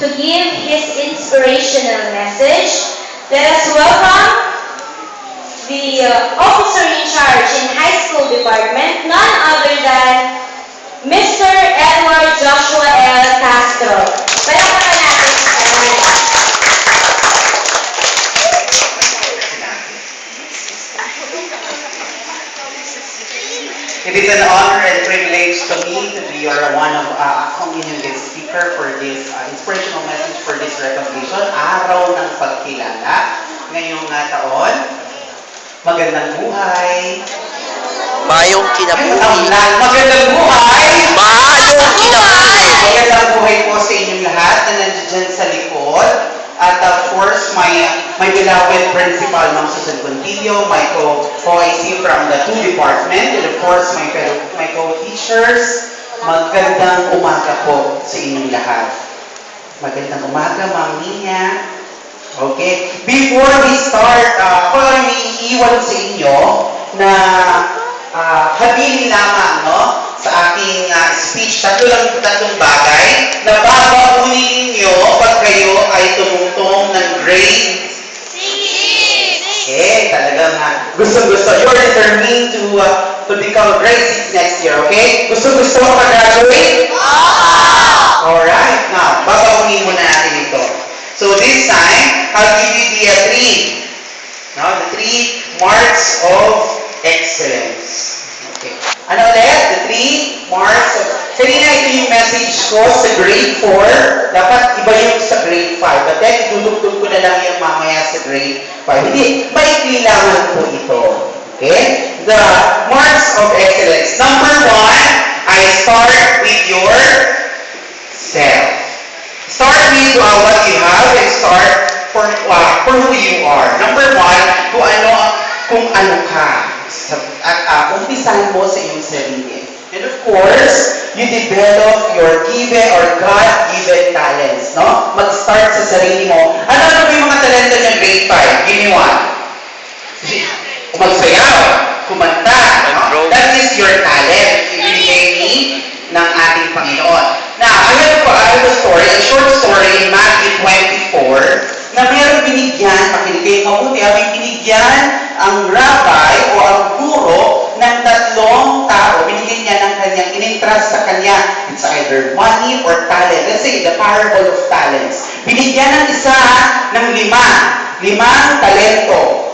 to give his inspirational message. Let us welcome the officer in charge in high school department, none other than Mr. Edward Joshua L. Castro. Palakpakan natin si Edward. It is an honor and privilege to me to be one of communion guest speaker for this inspirational message for this recognition, Araw ng Pagkilala. Ngayong taon, magandang buhay. Mayong kinabuhi. Magandang buhay. Mayong kinabuhi. Magandang buhay po sa inyong lahat na nandiyan sa likod. At of course, my beloved principal, Ma'am Susan Contillo, my co-IC from the 2 department, and of course, my co-teachers. Magandang umaga po sa inyong lahat. Magandang umaga, Ma'am Nina. Okay. Before we start, ako lang iiwan sa inyo na habilin lamang sa aking speech. Tatlong bagay na babaunin ninyo pag kayo ay tumutong ng grade 6. Okay, talagang gusto. You're determined to become grade 6 next year, okay? Gusto mo mag-graduate? Alright, now, babaunin muna natin ito. So this time, I'll give you the 3 marks of excellence. Okay. Ano ulit? The 3 marks of... Kanina ito yung message ko sa grade 4. Dapat iba yung sa grade 5. But then, idudugtog ko na lang yung mamaya sa grade 5. Hindi, maikli lamang po ito. Okay? The marks of excellence. Number 1, I start with yourself. Start with what you have and start for who you are. Number 1, kung ano ka. At umpisahan mo sa iyong sarili. And of course, you develop your given or God-given talents. No? Mag-start sa sarili mo. Ano yung mga talento niya grade 5? Give me one. Magsayaw, kumanta. No? That is your talent. Ibinigay ni ng ating Panginoon. Now, I have a story, a short story in Matthew 24, na mayroong binigyan, makinig kayo mabuti, may binigyan ang rabbi o ang guro ng 3 tao. Binigyan niya ng kanyang in-entrust sa kanya. It's either money or talent. Let's say, the parable of talents. Binigyan ng isa ng 5 talento.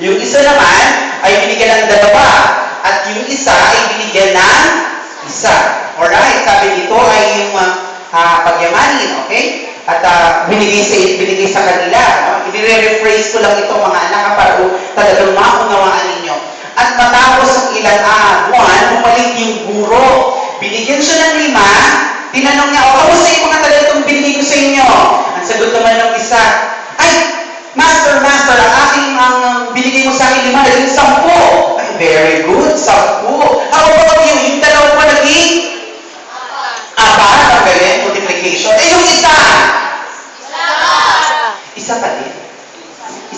Yung isa naman ay binigyan ng 2 at yung isa ay binigyan ng 1. Alright, sabi dito ay yung pagyamanin, okay? At binigay sa kanila. No? I-rephrase ko lang ito mga anak para talagang maunawaan ninyo. At matapos ang ilang buwan, bumalik yung guro. Binigyan siya ng 5. Tinanong niya, kamusta yung mga talentong binigay ko sa inyo? Ang sagot naman ng isa, ay, Master, ang binigay mo sa akin 5, naging 10. Ay, very good, 10. How about yung 2 pa naging 4, ang galing, multiplication. Eh, yung isa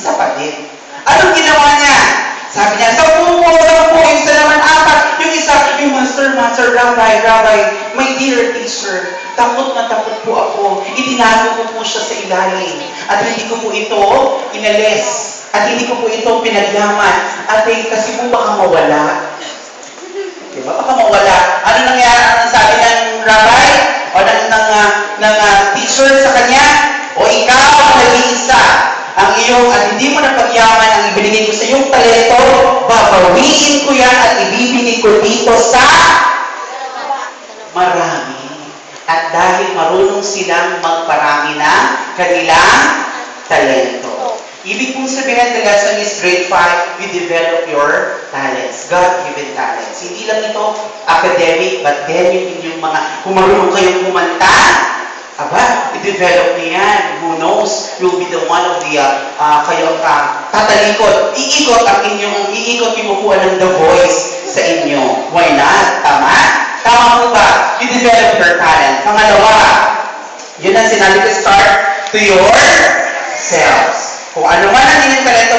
pa din. Anong ginawa niya? Sabi niya, 10 po, yung isa naman 4. Yung isa, yung master, rabbi, my dear teacher, takot na takot po ako. Itinago ko po siya sa ilalim. At hindi ko po ito inalis. At hindi ko po ito pinagyaman. At kasi po baka mawala. Diba? Baka mawala. Ano nangyari? Ang sabi ng rabbi? O ng teacher sa kanya? O ikaw ang nag-iisa. Ang iyong, at hindi mo napagyaman ang ibinigay ko sa iyong talento, babawiin ko yan at ibibigay ko dito sa marami. At dahil marunong silang magparami ng kanilang talento. Ibig kong sabihin, the lesson is grade 5, you develop your talents, God-given talents. Hindi lang ito academic, but then yung inyong mga, kung marunong kayong kumanta, i-develop niyo yan. Who knows? You'll be the one of the, kayong tatalikod. Iikot yung upuan ng The Voice sa inyo. Why not? Tama? Tama po ba? You develop your talent. Pangalawa, yun ang sinabi ko, start to yourselves. Kung ano man ang inyong talento,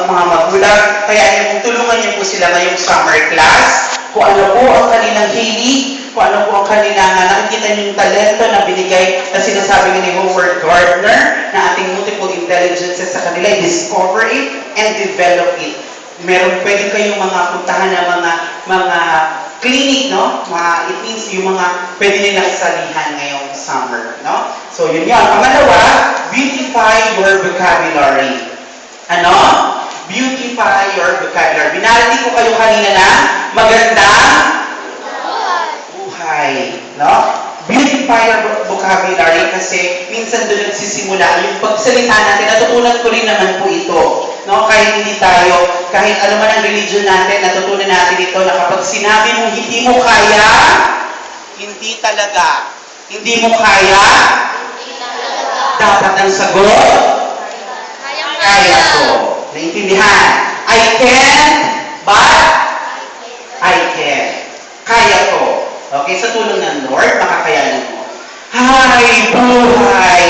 mga magulang, kaya tulungan niyo po sila ngayong summer class. Kung ano po ang kanilang hilig, kung ano po ang kanilangan. Nakikita niyo yung talento na binigay na sinasabi ni Howard Gardner na ating multiple intelligences sa kanila, discover it and develop it. Meron pwede kayong mga puntahan na mga clinic, no? It means yung mga pwede nilang salihan ngayong summer, no? So yun yun. Pangalawa, beautify your vocabulary. Ano? Beautify your vocabulary. Binaliti ko kayo kanina na magandang buhay. No? Beautify your vocabulary kasi minsan doon nagsisimula. Yung pagsalita natin, natutunan ko rin naman po ito. No? Kahit hindi tayo, kahit ano man ang religion natin, natutunan natin ito na kapag sinabi mo hindi mo kaya, hindi talaga. Hindi mo kaya, dapat ang sagot, kaya ko. Naintindihan? I can, but I can. Kaya ko. Okay, sa tulong ng Lord, makakayanan mo. Hay, buhay!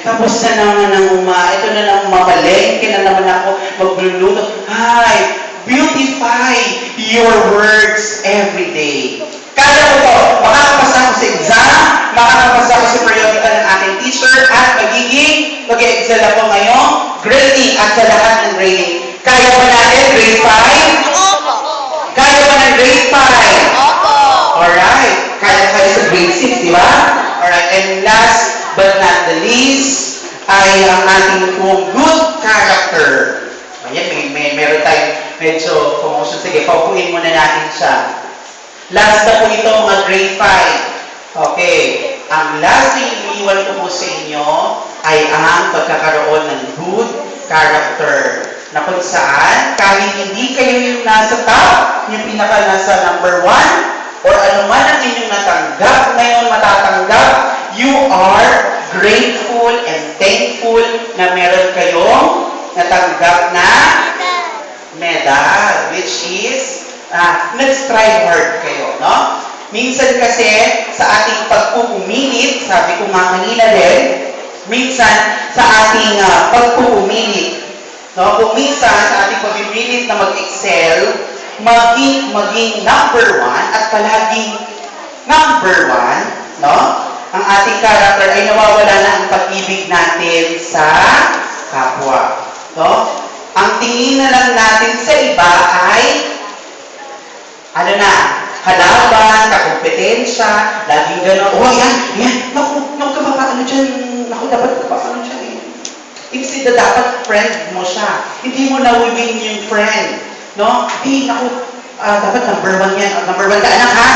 Tapos na naman ang ito na naman mamalengke na naman ako magluluto. Hay, beautify your words every day. Kaya ko to, makakapasa ako sa exam, makakapasa ako sa periodical ng ating teacher, at mag-excel ako ngayong grading at sa lahat ng grading. Kaya ba natin grade 5? Opo. Kaya ba ng grade 5? Opo. Alright. Kaya sa grade 6, di ba? Alright. And last but not the least, ay ang ating pong good character. Ayan, meron tayong medyo promotion. Sige, paupuin muna natin siya. Last na po ito, mga grade 5. Okay. Ang last na iniiwan ko po sa inyo ay ang pagkakaroon ng good character. Na kung saan, kahit hindi kayo yung nasa top, yung pinaka nasa number 1, or ano man ang inyong natanggap ngayon, matatanggap, you are grateful and thankful na meron kayong natanggap na medal, which is, nag-strive hard kayo, no? Minsan kasi, sa ating pagpupumilit, sabi ko nga kanina din, minsan sa ating pagpupumilit, no? Kung minsan sa ating pagpipilit na mag-excel, maging number 1 at palaging number 1, no? Ang ating character ay nawawala na ang pag-ibig natin sa kapwa, no? Ang tingin na lang natin sa iba ay kalaban, kakompetensya, laging gano'n, naku ka dapat ka ba ano dyan eh. Instead na dapat friend mo siya. Hindi mo na-win yung friend. No? Dapat number 1 yan. Number 1 ka, anak ha?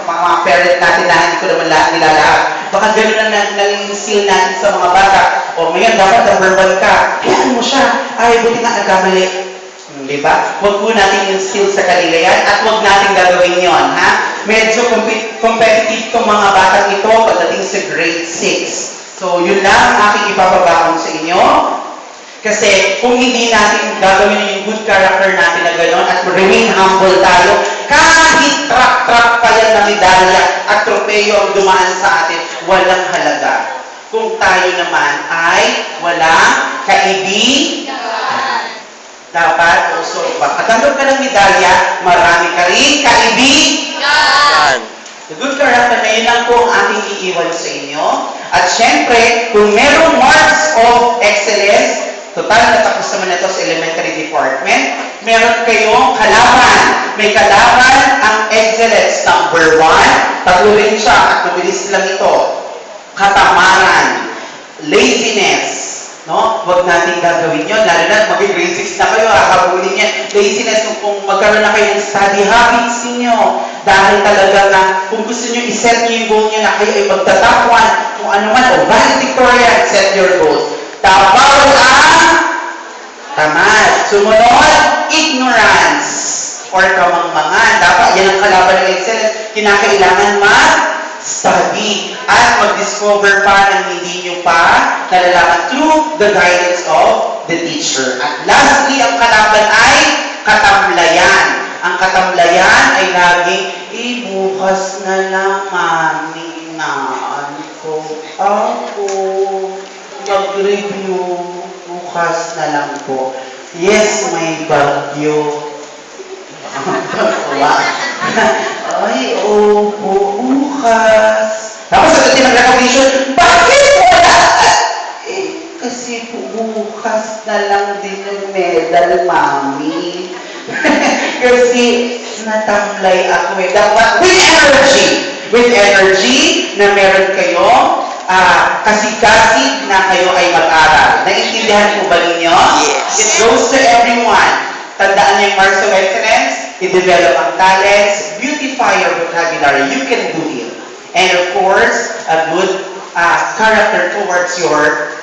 Mga parent natin na hindi ko naman nilalahap. Baka gano'n na nag-instill natin sa mga bata. O ngayon, dapat number 1 ka. Hayaan mo siya. Ay, buti nga nagkamali. Diba? Huwag po natin instill sa kanila yan at huwag natin gagawin yon, ha? Medyo competitive tong mga batang ito pagdating sa grade 6. So, yun lang ang aking ipapabakon sa inyo. Kasi kung hindi natin gagawin yung good character natin na gano'n at remain humble tayo, kahit truck pa yan na medalya at tropeyo ang dumaan sa atin, walang halaga. Kung tayo naman ay walang kaibigan. Dapat also, pagkatanggap ka ng medalya, marami ka rin kaibigan. The good character na yun lang po ang ating iiwan sa inyo. At syempre, kung merong marks of excellence, total natapos naman ito sa elementary department, meron kayong kalaban. May kalaban ang excellence number 1. Patuloy siya at mabilis lang ito. Katamaran, laziness, no? Huwag natin gagawin yun. Lalo na mag-grade 6 na kayo, habulin yan. Laziness, kung magkaroon na kayo ng study habits ninyo. Dahil talaga na, kung gusto nyo i-set nyo yung goal nyo na kayo ay magtatap 1, kung ano man, o valedictorian, set your goals. Bawal ang tamad. Sumunod, ignorance or kamangmangan. Dapat yan ang kalaban ng excellence. Kinakailangan study at mag-discover pa ng hindi nyo pa nalalaman through the guidance of the teacher. At lastly, ang kalaban ay katamlayan. Ang katamlayan ay laging, bukas na lang, mami, ko. Ako, mag-review, bukas na lang po. Yes, may bagyo. Ay, opo, bukas. Tapos sa ating recognition, bakit wala? Kasi bukas na lang din yung medal, mami. Kasi natamlay ako eh. Dapat with energy na meron kayo, kasi na kayo ay mag-aral. Naiintindihan po ba ninyo? Yes. It goes to everyone. Tandaan niyo yung marks of excellence, i-develop ang talents, beautify your vocabulary, you can do it. And of course, a good character towards your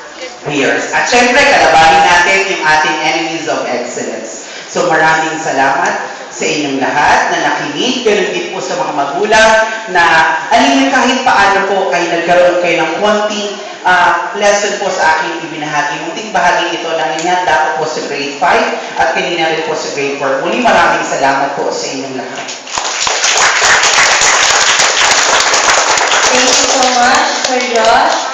peers. At syempre, kalabanin natin yung ating enemies of excellence. So maraming salamat sa inyong lahat na nakinig, pero din po sa mga magulang na alin kahit paano po ay nagkaroon kayo ng konting lesson po sa aking ibinahagi. Munting bahagi ito lang inihanda ko po sa grade 5 at kanina rin po sa grade 4. Muli maraming salamat po sa inyong lahat. Thank you so much, Sir Josh.